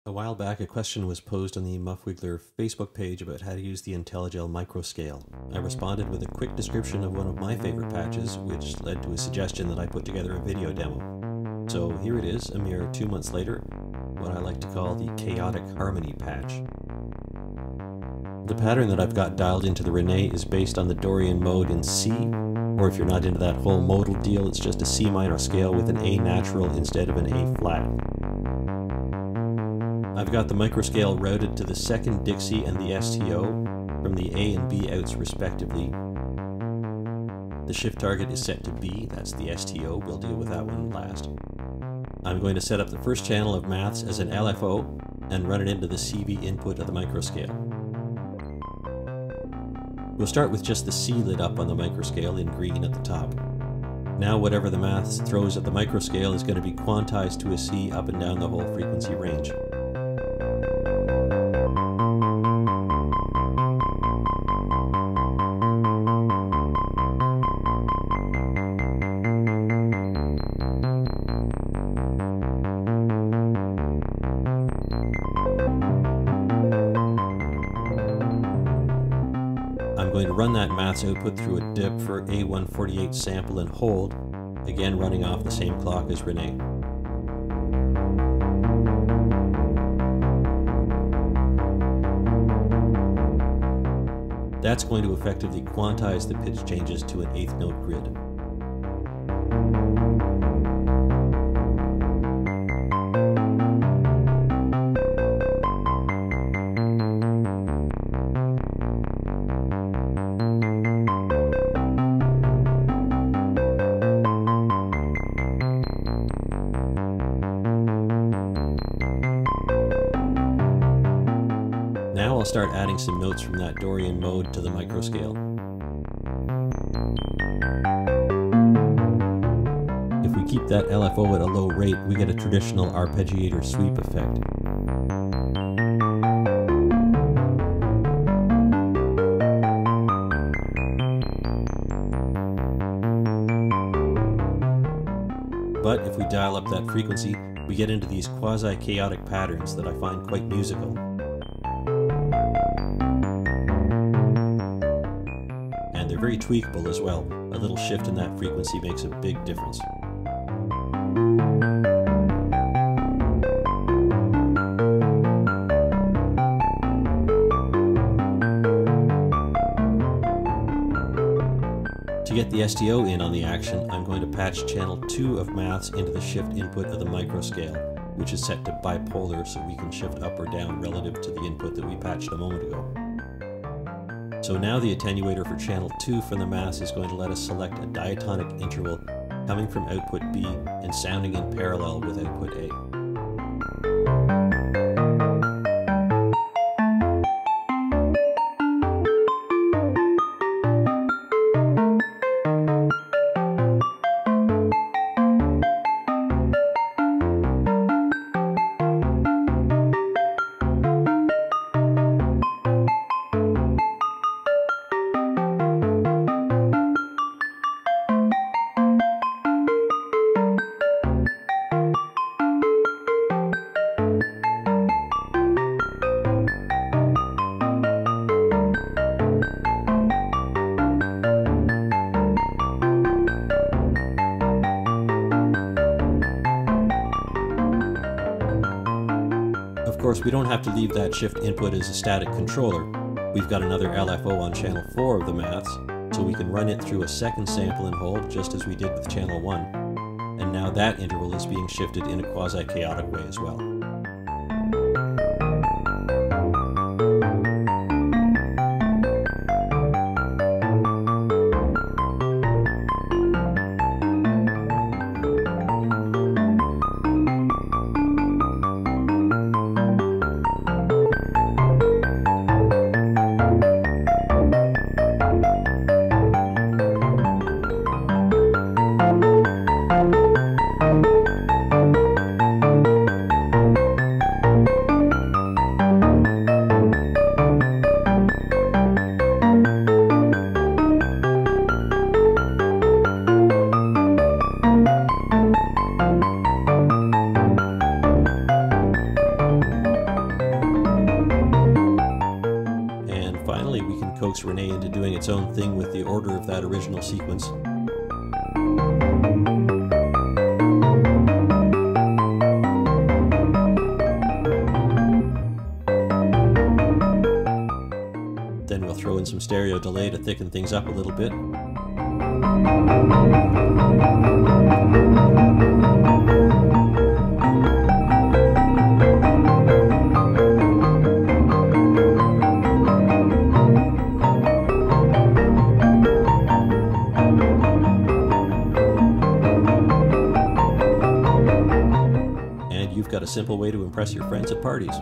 A while back, a question was posed on the Muffwiggler Facebook page about how to use the Intellijel µScale. I responded with a quick description of one of my favorite patches, which led to a suggestion that I put together a video demo. So here it is, a mere 2 months later, what I like to call the chaotic harmony patch. The pattern that I've got dialed into the Rene is based on the Dorian mode in C, or if you're not into that whole modal deal, it's just a C minor scale with an A natural instead of an A flat. I've got the µScale routed to the second Dixie and the STO from the A and B outs respectively. The shift target is set to B, that's the STO, we'll deal with that one last. I'm going to set up the first channel of maths as an LFO and run it into the CV input of the µScale. We'll start with just the C lit up on the µScale in green at the top. Now whatever the maths throws at the µScale is going to be quantized to a C up and down the whole frequency range. I'm going to run that maths output through a Doepfer A-148 sample and hold, again running off the same clock as Rene. That's going to effectively quantize the pitch changes to an 1/8 note grid. Now I'll start adding some notes from that Dorian mode to the µScale. If we keep that LFO at a low rate, we get a traditional arpeggiator sweep effect. But if we dial up that frequency, we get into these quasi-chaotic patterns that I find quite musical. And they're very tweakable as well. A little shift in that frequency makes a big difference. To get the STO in on the action, I'm going to patch channel 2 of maths into the shift input of the µScale, which is set to bipolar so we can shift up or down relative to the input that we patched a moment ago. So now the attenuator for channel 2 from the maths is going to let us select a diatonic interval coming from output B and sounding in parallel with output A. Of course, we don't have to leave that shift input as a static controller. We've got another LFO on channel 4 of the maths, so we can run it through a second sample and hold just as we did with channel 1. And now that interval is being shifted in a quasi-chaotic way as well. coax Rene into doing its own thing with the order of that original sequence. Then we'll throw in some stereo delay to thicken things up a little bit. And you've got a simple way to impress your friends at parties.